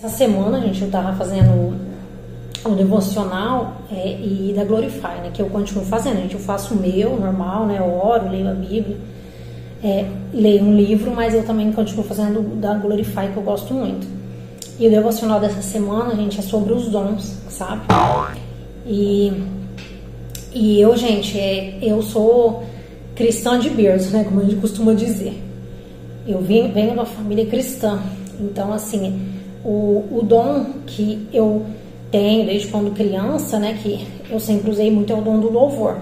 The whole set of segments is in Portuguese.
Essa semana, gente, eu tava fazendo o devocional e da Glorify, né? Que eu continuo fazendo, gente. Eu faço o meu, normal, né? Eu oro, leio a Bíblia, leio um livro, mas eu também continuo fazendo da Glorify, que eu gosto muito. E o devocional dessa semana, gente, é sobre os dons, sabe? E eu, gente, eu sou cristã de berço, né? Como a gente costuma dizer. Eu venho de uma família cristã. Então, assim, o dom que eu tenho desde quando criança, né, que eu sempre usei muito, é o dom do louvor.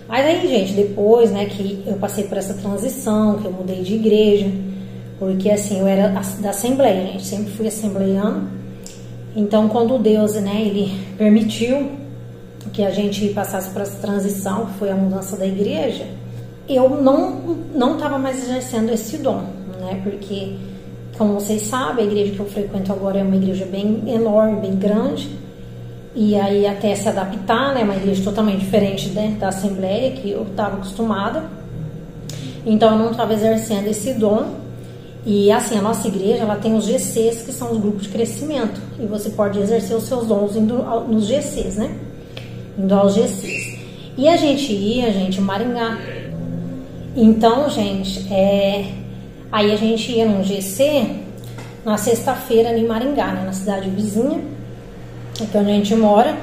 Mas aí, gente, depois, né, que eu passei por essa transição, que eu mudei de igreja, porque assim, eu era da Assembleia, gente, sempre fui assembleiana. Então, quando Deus, né, Ele permitiu que a gente passasse por essa transição, que foi a mudança da igreja, eu não estava mais exercendo esse dom, né, porque, como vocês sabem, a igreja que eu frequento agora é uma igreja bem enorme, bem grande, e aí até se adaptar, né, uma igreja totalmente diferente, né, da Assembleia que eu estava acostumada. Então eu não estava exercendo esse dom. E assim, a nossa igreja, ela tem os GCs, que são os grupos de crescimento, e você pode exercer os seus dons indo nos GCs, né, indo aos GCs. E a gente ia, gente, em Maringá. Então, gente, aí a gente ia num GC na sexta-feira em Maringá, né, na cidade vizinha, aqui onde a gente mora.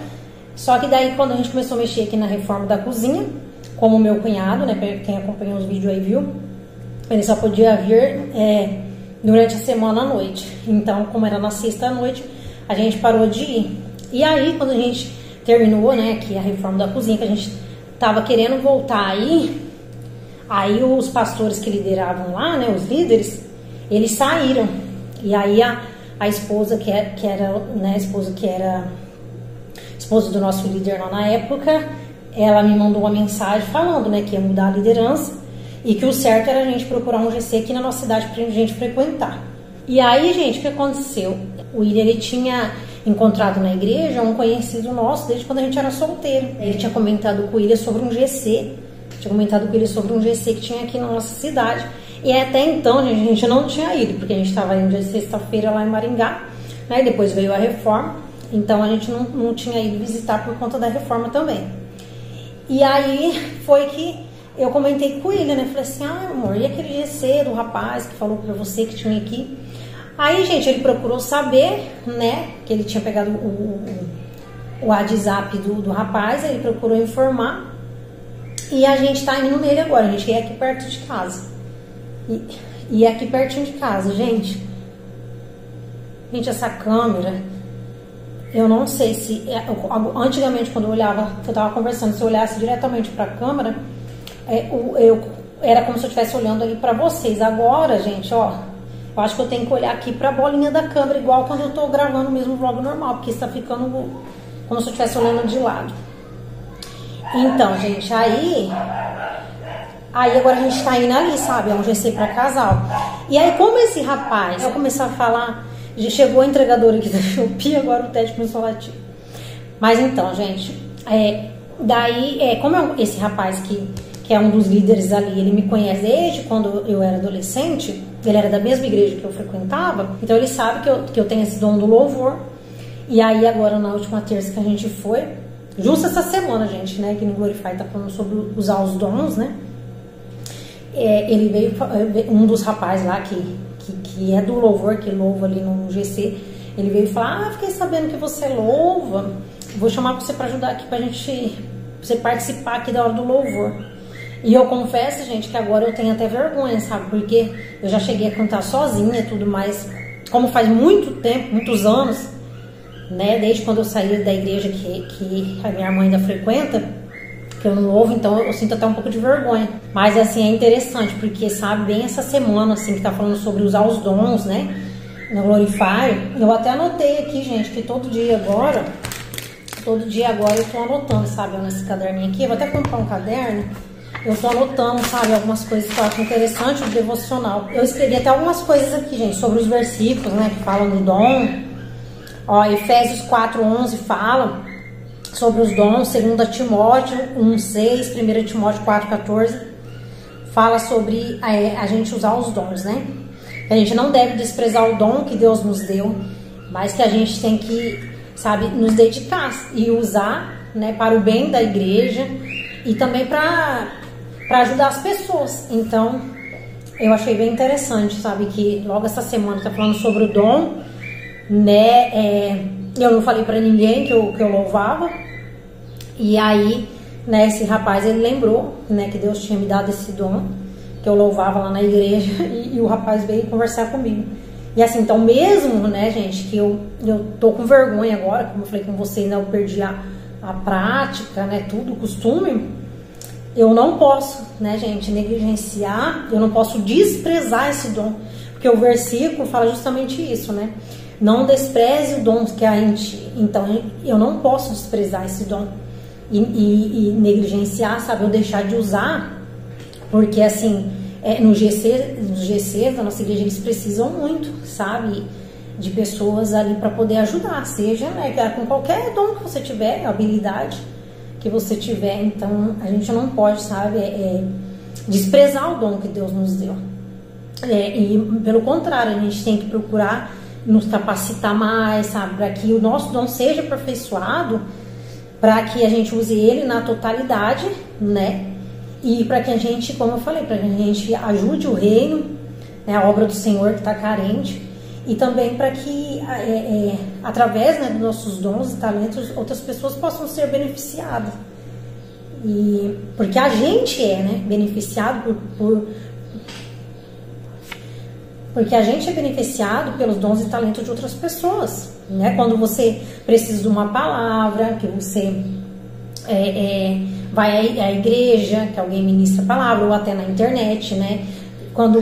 Só que daí, quando a gente começou a mexer aqui na reforma da cozinha, como o meu cunhado, né, quem acompanhou os vídeos aí viu, ele só podia vir durante a semana à noite. Então, como era na sexta à noite, a gente parou de ir. E aí, quando a gente terminou, né, aqui a reforma da cozinha, que a gente tava querendo voltar aí os pastores que lideravam lá, né, os líderes, eles saíram. E aí a esposa que era, né, esposa do nosso líder lá na época, ela me mandou uma mensagem falando, né, que ia mudar a liderança e que o certo era a gente procurar um GC aqui na nossa cidade pra gente frequentar. E aí, gente, o que aconteceu? O William, ele tinha encontrado na igreja um conhecido nosso desde quando a gente era solteiro. Ele tinha comentado com o William sobre um GC, que tinha aqui na nossa cidade. E até então, gente, a gente não tinha ido, porque a gente estava indo de sexta-feira lá em Maringá, né? E depois veio a reforma, então a gente não tinha ido visitar por conta da reforma também. E aí foi que eu comentei com ele, né? Falei assim, amor, e aquele GC do rapaz que falou pra você que tinha aqui? Aí, gente, ele procurou saber, né, que ele tinha pegado o WhatsApp do rapaz, ele procurou informar. E a gente tá indo nele agora, a gente é aqui perto de casa. E é aqui pertinho de casa, gente. Gente, essa câmera, eu não sei se... Antigamente, quando eu olhava, eu tava conversando, se eu olhasse diretamente pra câmera, era como se eu estivesse olhando ali pra vocês. Agora, gente, ó, eu acho que eu tenho que olhar aqui pra bolinha da câmera, igual quando eu tô gravando mesmo o vlog normal, porque está ficando como se eu estivesse olhando de lado. Então, gente, aí agora a gente tá indo ali, sabe? É um GC pra casal. E aí, como esse rapaz, eu começar a falar, já chegou a entregadora aqui da Shopee, agora o Ted começou a latir. Mas então, gente, como esse rapaz que é um dos líderes ali, ele me conhece desde quando eu era adolescente, ele era da mesma igreja que eu frequentava, então ele sabe que eu tenho esse dom do louvor. E aí, agora, na última terça que a gente foi, justo essa semana, gente, né, que no Glorify tá falando sobre usar os dons, né, ele veio, um dos rapazes lá que é do louvor, que louva ali no GC, ele veio falar, fiquei sabendo que você louva, vou chamar você para ajudar aqui, pra você participar aqui da hora do louvor. E eu confesso, gente, que agora eu tenho até vergonha, sabe, porque eu já cheguei a cantar sozinha e tudo mais, como faz muito tempo, muitos anos, né, desde quando eu saí da igreja que a minha irmã ainda frequenta, que eu não louvo, então eu sinto até um pouco de vergonha. Mas assim, é interessante, porque sabe, bem essa semana assim, que tá falando sobre usar os dons, né, no Glorify, eu até anotei aqui, gente, que todo dia agora eu tô anotando, sabe, nesse caderninho aqui, eu vou até comprar um caderno, eu tô anotando, sabe, algumas coisas que eu acho interessante do devocional. Eu escrevi até algumas coisas aqui, gente, sobre os versículos, né, que falam do dom. Ó, Efésios 4:11 fala sobre os dons, 2 Timóteo 1:6, 1 Timóteo 4:14 fala sobre a gente usar os dons, né? que a gente não deve desprezar o dom que Deus nos deu, mas que a gente tem que, sabe, nos dedicar e usar, né, para o bem da igreja e também para ajudar as pessoas. Então, eu achei bem interessante, sabe, que logo essa semana tá falando sobre o dom, né, eu não falei para ninguém que eu louvava, e aí, né, esse rapaz, ele lembrou, né, que Deus tinha me dado esse dom, que eu louvava lá na igreja, e o rapaz veio conversar comigo. E assim, então mesmo, né, gente, que eu tô com vergonha agora, como eu falei com você, né, eu perdi a prática, né, tudo, o costume, eu não posso, né, gente, negligenciar, eu não posso desprezar esse dom, porque o versículo fala justamente isso, né, não despreze o dom que a gente, então eu não posso desprezar esse dom e negligenciar, sabe, eu deixar de usar, porque assim, nos GCs da nossa igreja, eles precisam muito, sabe, de pessoas ali para poder ajudar, seja, né, com qualquer dom que você tiver, habilidade que você tiver. Então a gente não pode, sabe, desprezar o dom que Deus nos deu, e pelo contrário, a gente tem que procurar nos capacitar mais, sabe, para que o nosso dom seja aperfeiçoado, para que a gente use ele na totalidade, né, e para que a gente, como eu falei, para que a gente ajude o reino, né, a obra do Senhor que está carente, e também para que através, né, dos nossos dons e talentos outras pessoas possam ser beneficiadas, e porque a gente né, beneficiado porque a gente é beneficiado pelos dons e talentos de outras pessoas, né? Quando você precisa de uma palavra, que você vai à igreja, que alguém ministra a palavra, ou até na internet, né? Quando,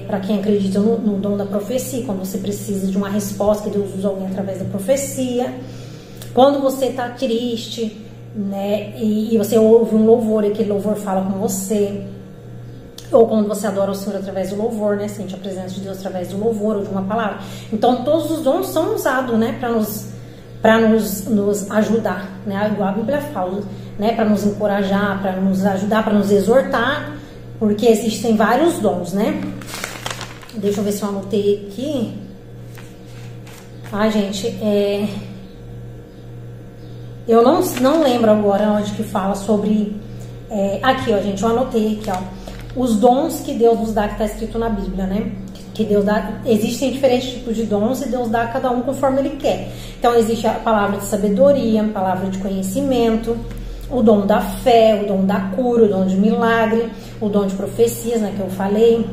para quem acredita no dom da profecia, quando você precisa de uma resposta, que Deus usa alguém através da profecia. Quando você está triste, né? E você ouve um louvor, e aquele louvor fala com você. Ou quando você adora o Senhor através do louvor, né? Sente a presença de Deus através do louvor ou de uma palavra. Então, todos os dons são usados, né? Para nos ajudar, né? Igual a Bíblia fala, né? Para nos encorajar, para nos ajudar, para nos exortar, porque existem vários dons, né? Deixa eu ver se eu anotei aqui. Gente, eu não lembro agora onde que fala sobre... aqui, ó, gente, eu anotei aqui, ó. Os dons que Deus nos dá, que está escrito na Bíblia, né? Que Deus dá, existem diferentes tipos de dons e Deus dá a cada um conforme Ele quer. Então existe a palavra de sabedoria, a palavra de conhecimento, o dom da fé, o dom da cura, o dom de milagre, o dom de profecias, né, que eu falei,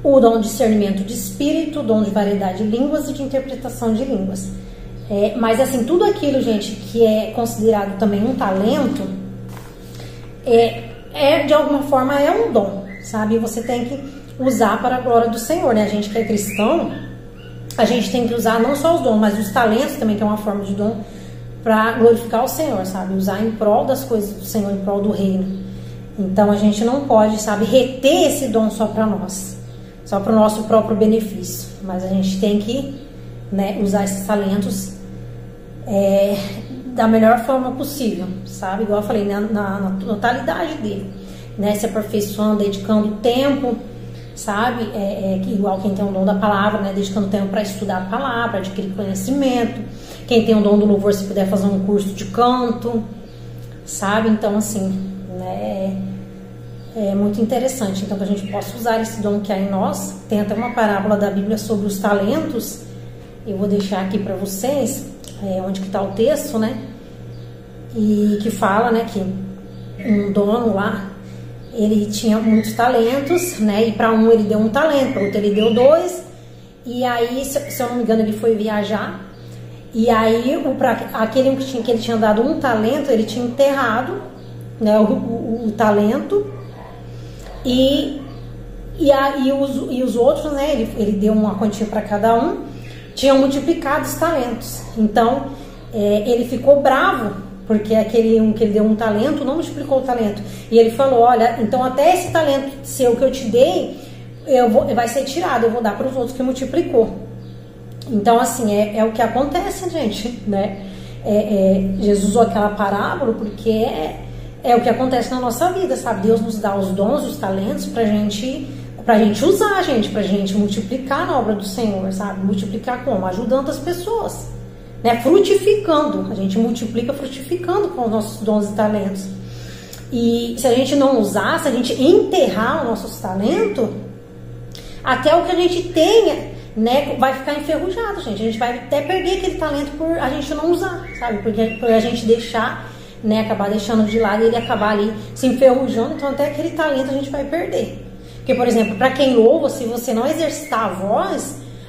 o dom de discernimento de espírito, o dom de variedade de línguas e de interpretação de línguas. Mas assim, tudo aquilo, gente, que é considerado também um talento, de alguma forma um dom, sabe? Você tem que usar para a glória do Senhor, né? A gente que é cristão, a gente tem que usar não só os dons, mas os talentos também, que é uma forma de dom, para glorificar o Senhor, sabe? Usar em prol das coisas do Senhor, em prol do reino. Então a gente não pode, sabe, reter esse dom só para nós, só para o nosso próprio benefício, mas a gente tem que, né, usar esses talentos da melhor forma possível, sabe? Igual eu falei, né, na totalidade dele, né? Se aperfeiçoando, dedicando tempo, sabe? Igual quem tem o dom da palavra, né? Dedicando tempo para estudar a palavra, adquirir conhecimento. Quem tem o dom do louvor, se puder fazer um curso de canto, sabe? Então, assim, né? É muito interessante. Então, que a gente possa usar esse dom que há em nós. Tem até uma parábola da Bíblia sobre os talentos. Eu vou deixar aqui para vocês, onde que está o texto, né? E que fala, né, que um dono lá, ele tinha muitos talentos, né? E para um ele deu um talento, para outro ele deu 2. E aí, se eu não me engano, ele foi viajar. E aí, aquele que ele tinha dado um talento, ele tinha enterrado, né, o talento. E os outros, né? Ele deu uma quantia para cada um, tinham multiplicado os talentos. Então, ele ficou bravo, porque aquele que ele deu um talento não multiplicou o talento. E ele falou: olha, então até esse talento seu que eu te dei, vai ser tirado, eu vou dar para os outros que multiplicou. Então, assim, é o que acontece, gente, né? Jesus usou aquela parábola porque é o que acontece na nossa vida, sabe? Deus nos dá os dons, os talentos pra gente pra gente usar, gente, pra gente multiplicar na obra do Senhor, sabe? Multiplicar como? Ajudando as pessoas, né? Frutificando. A gente multiplica frutificando com os nossos dons e talentos. E se a gente não usar, se a gente enterrar os nossos talentos, até o que a gente tenha, né, vai ficar enferrujado, gente. A gente vai até perder aquele talento por a gente não usar, sabe? Por a gente deixar, né, acabar deixando de lado e ele acabar ali se enferrujando. Então até aquele talento a gente vai perder. Porque, por exemplo, para quem louva, se você não exercitar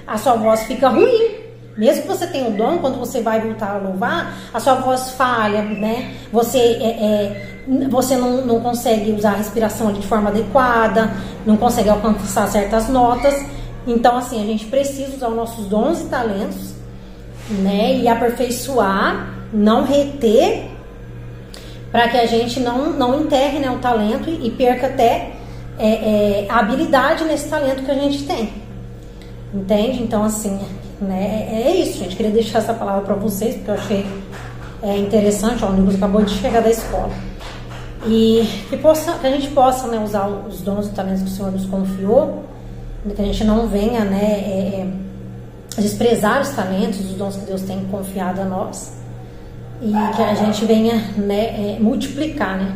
a sua voz fica ruim. Mesmo que você tenha o dom, quando você vai voltar a louvar, a sua voz falha, né? Você não consegue usar a respiração de forma adequada, não consegue alcançar certas notas. Então, assim, a gente precisa usar os nossos dons e talentos, né? E aperfeiçoar, não reter, para que a gente não enterre, né, o talento e perca até a habilidade nesse talento que a gente tem. Entende? Então, assim, né, é isso, gente. Queria deixar essa palavra para vocês, porque eu achei interessante. Ó, o Nicolas acabou de chegar da escola. E que a gente possa, né, usar os dons e talentos que o Senhor nos confiou, que a gente não venha, né, desprezar os talentos, os dons que Deus tem confiado a nós, e que a gente venha, né, multiplicar, né,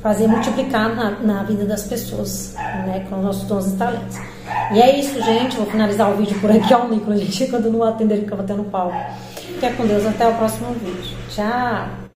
fazer multiplicar na vida das pessoas, né, com os nossos dons e talentos. E é isso, gente. Vou finalizar o vídeo por aqui. Ó, o Nicolas, gente, quando não atender, ele fica batendo pau. Fica com Deus. Até o próximo vídeo. Tchau!